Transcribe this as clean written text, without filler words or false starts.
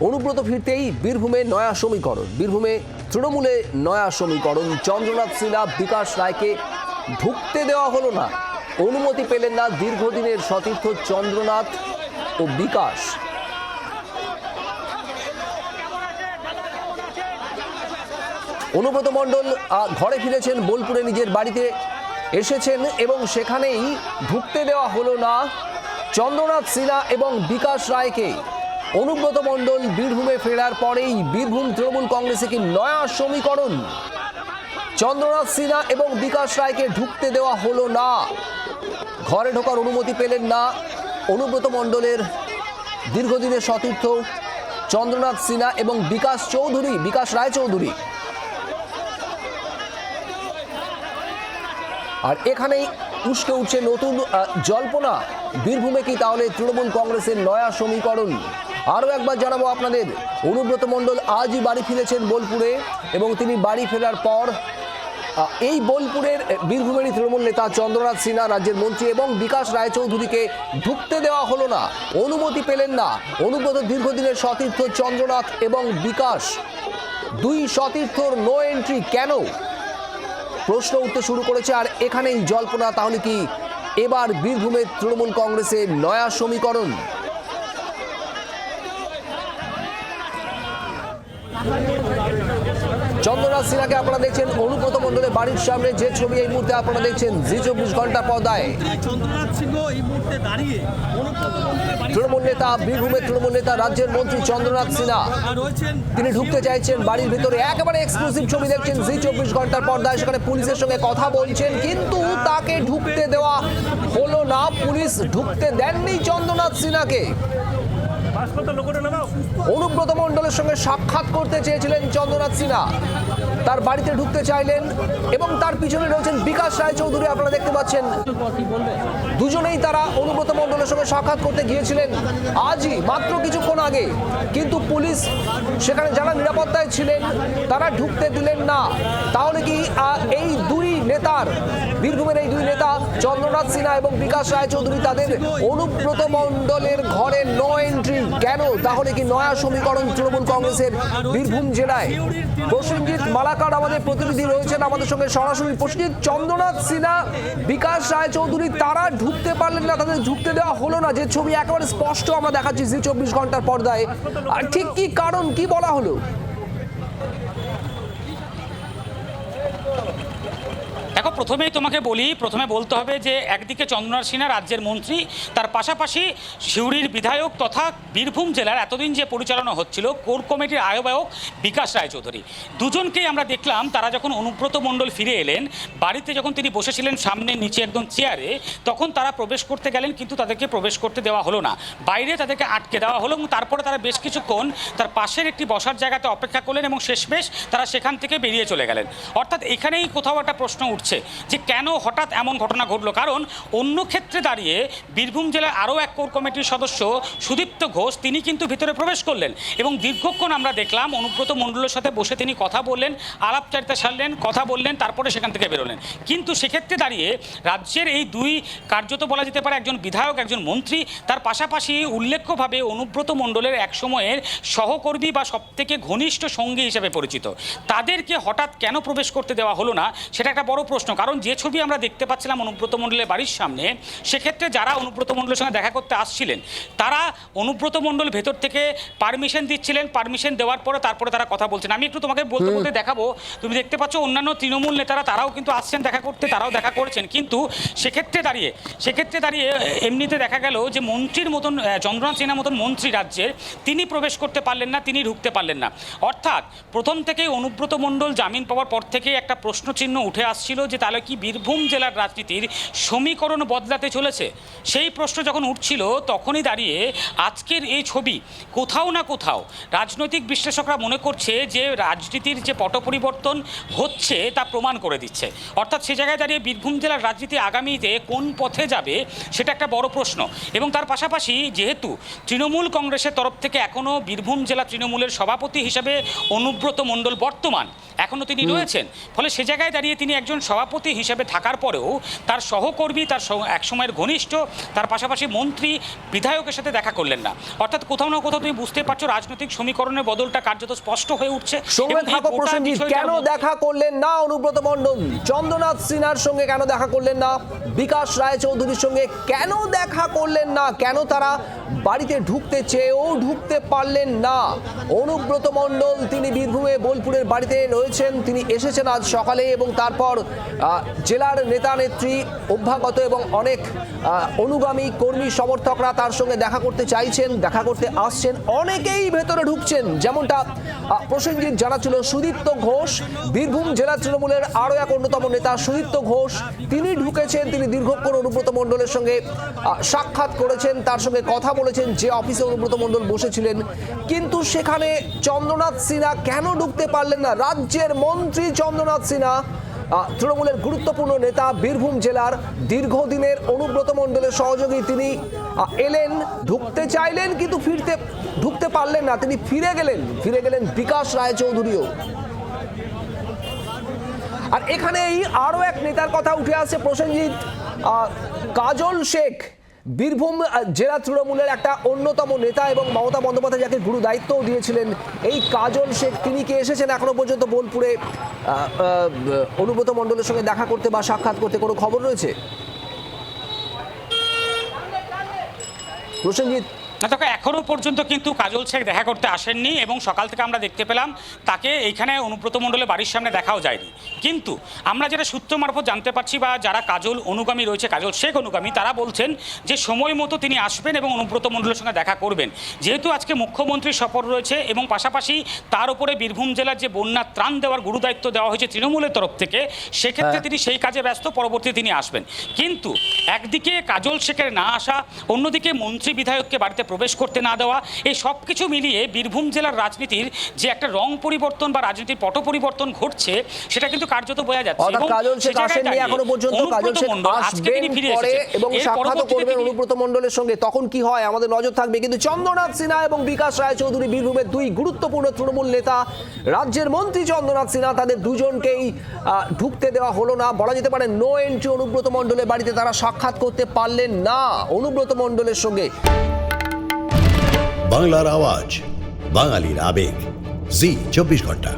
অনুব্রত ফিরতেই বীরভূমে নয়া সমীকরণ, বীরভূমে তৃণমূলে নয়া সমীকরণ। চন্দ্রনাথ সিনহা, বিকাশ রায়কে ঢুকতে দেওয়া হলো না, অনুমতি পেলেন না দীর্ঘদিনের সতীর্থ চন্দ্রনাথ ও বিকাশ। অনুব্রত মণ্ডল ঘরে ফিরেছেন, বোলপুরে নিজের বাড়িতে এসেছেন এবং সেখানেই ঢুকতে দেওয়া হলো না চন্দ্রনাথ সিনহা এবং বিকাশ রায়কে। অনুব্রত মণ্ডল বীরভূমে ফেরার পরেই বীরভূম তৃণমূল কংগ্রেসে কি নয়া সমীকরণ? চন্দ্রনাথ সিনহা এবং বিকাশ রায়কে ঢুকতে দেওয়া হলো না, ঘরে ঢোকার অনুমতি পেলেন না অনুব্রত মণ্ডলের দীর্ঘদিনের সতীর্থ চন্দ্রনাথ সিনহা এবং বিকাশ রায়চৌধুরী। আর এখানেই উস্কে উঠছে নতুন জল্পনা, বীরভূমে কি তাহলে তৃণমূল কংগ্রেসের নয়া সমীকরণ? আরও একবার জানাবো আপনাদের, অনুব্রত মণ্ডল আজই বাড়ি ফিরেছেন বোলপুরে এবং তিনি বাড়ি ফেরার পর এই বোলপুরের বীরভূমেরই তৃণমূল নেতা চন্দ্রনাথ সিনহা, রাজ্যের মন্ত্রী এবং বিকাশ রায়চৌধুরীকে ঢুকতে দেওয়া হলো না, অনুমতি পেলেন না অনুব্রত দীর্ঘদিনের সতীর্থ চন্দ্রনাথ এবং বিকাশ। দুই সতীর্থর নো এন্ট্রি কেন? প্রশ্ন উঠতে শুরু করেছে। আর এখানেই জল্পনা, তাহলে কি এবার বীরভূমের তৃণমূল কংগ্রেসের নয়া সমীকরণ? চন্দ্রনাথ সিনহাকে আপনারা দেখছেন অনুব্রত মণ্ডলের বাড়ির সামনে, যে ছবি এই মুহূর্তে আপনারা দেখছেন জি 24 ঘন্টা পর্দায়। তৃণমূল নেতা, বীরভূমের তৃণমূল নেতা, রাজ্যের মন্ত্রী চন্দ্রনাথ সিনহা, তিনি ঢুকতে চাইছেন বাড়ির ভিতরে। একেবারে এক্সক্লুসিভ ছবি দেখছেন জি 24 ঘন্টার পর্দায়। সেখানে পুলিশের সঙ্গে কথা বলছেন, কিন্তু তাকে ঢুকতে দেওয়া হলো না। পুলিশ ঢুকতে দেননি চন্দ্রনাথ সিনহাকে। অনুব্রত মণ্ডলের সঙ্গে সাক্ষাৎ করতে চেয়েছিলেন চন্দ্রনাথ সিনহা, তার বাড়িতে ঢুকতে চাইলেন এবং তার পিছনে রয়েছেন বিকাশ রায়চৌধুরী। আপনারা দেখতে পাচ্ছেন দুজনেই তারা অনুব্রত মণ্ডলের সঙ্গে সাক্ষাৎ করতে গিয়েছিলেন আজই, মাত্র কিছুক্ষণ আগে, কিন্তু পুলিশ সেখানে যারা নিরাপত্তায় ছিলেন তারা ঢুকতে দিলেন না। তাহলে কি এই দুই নেতার, বীরভূমের এই দুই নেতা চন্দ্রনাথ সিনহা এবং বিকাশ রায়চৌধুরী, তাদের অনুব্রত মণ্ডলের ঘরে নো এন্ট্রি কেন? তাহলে কি নয়া সমীকরণ তৃণমূল কংগ্রেসের বীরভূম জেলায়? প্রসেনজিৎ মালাকার আমাদের প্রতিনিধি রয়েছেন আমাদের সঙ্গে সরাসরি। প্রসেনজিৎ, চন্দ্রনাথ সিনহা, বিকাশ রায়চৌধুরী তারা ঢুকতে পারলেন না, তাদের ঢুকতে দেওয়া হলো না, যে ছবি একেবারে স্পষ্ট আমরা দেখাচ্ছি জি 24 ঘন্টার পর্দায়। আর ঠিক কি কারণ, কি বলা হলো? দেখো, প্রথমে বলতে হবে যে একদিকে চন্দ্রনাথ সিনহা রাজ্যের মন্ত্রী, তার পাশাপাশি সিউড়ির বিধায়ক তথা বীরভূম জেলার এতদিন যে পরিচালনা হচ্ছিল কোর কমিটির আহ্বায়ক বিকাশ রায়চৌধুরী, দুজনকেই আমরা দেখলাম তারা যখন অনুব্রত মণ্ডল ফিরে এলেন বাড়িতে, যখন তিনি বসেছিলেন সামনে নিচে একদম চেয়ারে, তখন তারা প্রবেশ করতে গেলেন, কিন্তু তাদেরকে প্রবেশ করতে দেওয়া হলো না, বাইরে তাদেরকে আটকে দেওয়া হলো। এবং তারপরে তারা বেশ কিছুক্ষণ তার পাশের একটি বসার জায়গাতে অপেক্ষা করলেন এবং শেষমেশ তারা সেখান থেকে বেরিয়ে চলে গেলেন। অর্থাৎ এখানেই কোথাও একটা প্রশ্ন উঠছে যে কেন হঠাৎ এমন ঘটনা ঘটলো। কারণ অন্য ক্ষেত্রে দাঁড়িয়ে বীরভূম জেলার আরও এক কোর কমিটির সদস্য সুদীপ্ত ঘোষ, তিনি কিন্তু ভিতরে প্রবেশ করলেন এবং দীর্ঘক্ষণ আমরা দেখলাম অনুব্রত মণ্ডলের সাথে বসে তিনি কথা বললেন, আলাপচারিতা সারলেন, কথা বললেন, তারপরে সেখান থেকে বেরোলেন। কিন্তু সেক্ষেত্রে দাঁড়িয়ে রাজ্যের এই দুই, কার্যত বলা যেতে পারে একজন বিধায়ক, একজন মন্ত্রী, তার পাশাপাশি উল্লেখ্যভাবে অনুব্রত মণ্ডলের এক সময়ের সহকর্মী বা সবথেকে ঘনিষ্ঠ সঙ্গী হিসেবে পরিচিত, তাদেরকে হঠাৎ কেন প্রবেশ করতে দেওয়া হলো না, সেটা একটা বড় প্রশ্ন। কারণ যে ছবি আমরা দেখতে পাচ্ছিলাম অনুব্রত মণ্ডলের বাড়ির সামনে, সেক্ষেত্রে যারা অনুব্রত মণ্ডলের সঙ্গে দেখা করতে আসছিলেন তারা অনুব্রত মণ্ডল ভেতর থেকে পারমিশন দিচ্ছিলেন, পারমিশন দেওয়ার পরে তারপরে তারা কথা বলছেন। আমি একটু তোমাকে বলতে দেখাবো, তুমি দেখতে পাচ্ছ অন্যান্য তৃণমূল নেতারা তারাও কিন্তু আসছেন দেখা করতে, তারাও দেখা করেছেন। কিন্তু সেক্ষেত্রে দাঁড়িয়ে এমনিতে দেখা গেল যে মন্ত্রীর মতন, চন্দ্রনাথ সিনহার মতন মন্ত্রী রাজ্যের, তিনি প্রবেশ করতে পারলেন না, তিনি ঢুকতে পারলেন না। অর্থাৎ প্রথম থেকেই অনুব্রত মণ্ডল জামিন পাওয়ার পর থেকেই একটা প্রশ্নচিহ্ন উঠে আসছিল যে তাহলে কি বীরভূম জেলার রাজনীতির সমীকরণ বদলাতে চলেছে? সেই প্রশ্ন যখন উঠছিল তখনই দাঁড়িয়ে আজকের এই ছবি কোথাও না কোথাও রাজনৈতিক বিশ্লেষকরা মনে করছে যে রাজনীতির যে পট পরিবর্তন হচ্ছে তা প্রমাণ করে দিচ্ছে। অর্থাৎ সে জায়গায় দাঁড়িয়ে বীরভূম জেলার রাজনীতি আগামীতে কোন পথে যাবে সেটা একটা বড় প্রশ্ন। এবং তার পাশাপাশি যেহেতু তৃণমূল কংগ্রেসের তরফ থেকে এখনও বীরভূম জেলা তৃণমূলের সভাপতি হিসাবে অনুব্রত মণ্ডল বর্তমান, এখনও তিনি রয়েছেন, ফলে সে জায়গায় দাঁড়িয়ে তিনি একজন সভাপতি সভাপতি হিসেবে থাকার পরেও তার সহকর্মী, তার একসময়ের ঘনিষ্ঠ, তার পাশাপাশি মন্ত্রী, বিধায়কের সাথে দেখা করলেন না। অর্থাৎ কোথাও না কোথাও তুমি বুঝতে পারছো রাজনৈতিক সমীকরণের বদলটা কার্যত স্পষ্ট হয়ে উঠছে। কেন দেখা করলেন না অনুব্রত মণ্ডল? চন্দ্রনাথ সিনহার সঙ্গে কেন দেখা করলেন না? বিকাশ রায়চৌধুরীর সঙ্গে কেন দেখা করলেন না? কেন তারা বাড়িতে ঢুকতে চেয়েও ঢুকতে পারলেন না? অনুব্রত মণ্ডল তিনি বীরভূমে বোলপুরের বাড়িতে রয়েছেন, তিনি এসেছেন আজ সকালে এবং তারপর জেলার নেতা নেত্রী, অভ্যাগত এবং অনেক অনুগামী কর্মী সমর্থকরা তার সঙ্গে দেখা করতে চাইছেন, দেখা করতে আসছেন, অনেকেই ভেতরে ঢুকছেন। যেমনটা প্রসেনজিৎ জানাচ্ছিল, সুদীপ্ত ঘোষ, বীরভূম জেলা তৃণমূলের আরও এক অন্যতম নেতা সুদীপ্ত ঘোষ, তিনি ঢুকেছেন। তিনি দীর্ঘক্ষণ অনুব্রত মণ্ডলের সঙ্গে সাক্ষাৎ করেছেন, তার সঙ্গে কথা বলেছেন যে অফিসে অনুব্রত মণ্ডল বসেছিলেন। কিন্তু সেখানে চন্দ্রনাথ সিনহা কেন ঢুকতে পারলেন না? রাজ্যের মন্ত্রী চন্দ্রনাথ সিনহা, তৃণমূলের গুরুত্বপূর্ণ নেতা, বীরভূম জেলার দীর্ঘদিনের অনুব্রত মণ্ডলের সহযোগী, তিনি এলেন, ঢুকতে চাইলেন কিন্তু ঢুকতে পারলেন না। তিনি ফিরে গেলেন বিকাশ রায়চৌধুরীও। আর এখানেই আরো এক নেতার কথা উঠে আসছে প্রসেনজিৎ, কাজল শেখ, বীরভূম জেলা তৃণমূলের একটা অন্যতম নেতা এবং মমতা বন্দ্যোপাধ্যায় যাকে গুরু দায়িত্বও দিয়েছিলেন, এই কাজল শেখ, তিনি কি এসেছেন এখনো পর্যন্ত বোলপুরে অনুব্রত মণ্ডলের সঙ্গে দেখা করতে বা সাক্ষাৎ করতে? কোনো খবর রয়েছে প্রসেনজিৎ? না, তোকে এখনো পর্যন্ত কিন্তু কাজল শেখ দেখা করতে আসেননি এবং সকাল থেকে আমরা দেখতে পেলাম তাকে এইখানে অনুব্রত মণ্ডলের বাড়ির সামনে দেখাও যায়নি। কিন্তু আমরা যেটা সূত্র মারফত জানতে পারছি বা যারা কাজল অনুগামী রয়েছে, কাজল শেখ অনুগামী, তারা বলছেন যে সময় মতো তিনি আসবেন এবং অনুব্রত মণ্ডলের সঙ্গে দেখা করবেন। যেহেতু আজকে মুখ্যমন্ত্রীর সফর রয়েছে এবং পাশাপাশি তার উপরে বীরভূম জেলার যে বন্যা ত্রাণ দেওয়ার গুরুদায়িত্ব দেওয়া হয়েছে তৃণমূলের তরফ থেকে, সেক্ষেত্রে তিনি সেই কাজে ব্যস্ত, পরবর্তী তিনি আসবেন। কিন্তু একদিকে কাজল শেখের না আসা, অন্যদিকে মন্ত্রী বিধায়ককে বাড়িতে প্রবেশ করতে না দেওয়া, এই সব কিছু মিলিয়ে বীরভূম জেলার রাজনীতির যে একটা রং পরিবর্তন বা রাজনীতির পট পরিবর্তন ঘটছে, সেটা কিন্তু কার্যত বোঝা যাচ্ছে। কাজল শেখ আসেননি এখনো পর্যন্ত, কাজল শেখ আসবেন পরে এবং সাক্ষাৎ করবেন অনুব্রত মণ্ডলের সঙ্গে, তখন কি হয় আমাদের নজর থাকবে। কিন্তু চন্দ্রনাথ সিনহা এবং বিকাশ রায়চৌধুরী, বীরভূমের দুই গুরুত্বপূর্ণ তৃণমূল নেতা, রাজ্যের মন্ত্রী চন্দ্রনাথ সিনহা, তাদের দুজনকেই ঢুকতে দেওয়া হলো না, বলা যেতে পারে নো এন্ট্রি অনুব্রত মণ্ডলের বাড়িতে। তারা সাক্ষাৎ করতে পারলেন না অনুব্রত মণ্ডলের সঙ্গে। বাংলার আওয়াজ, বাঙালির আবেগ, জি 24 ঘন্টা।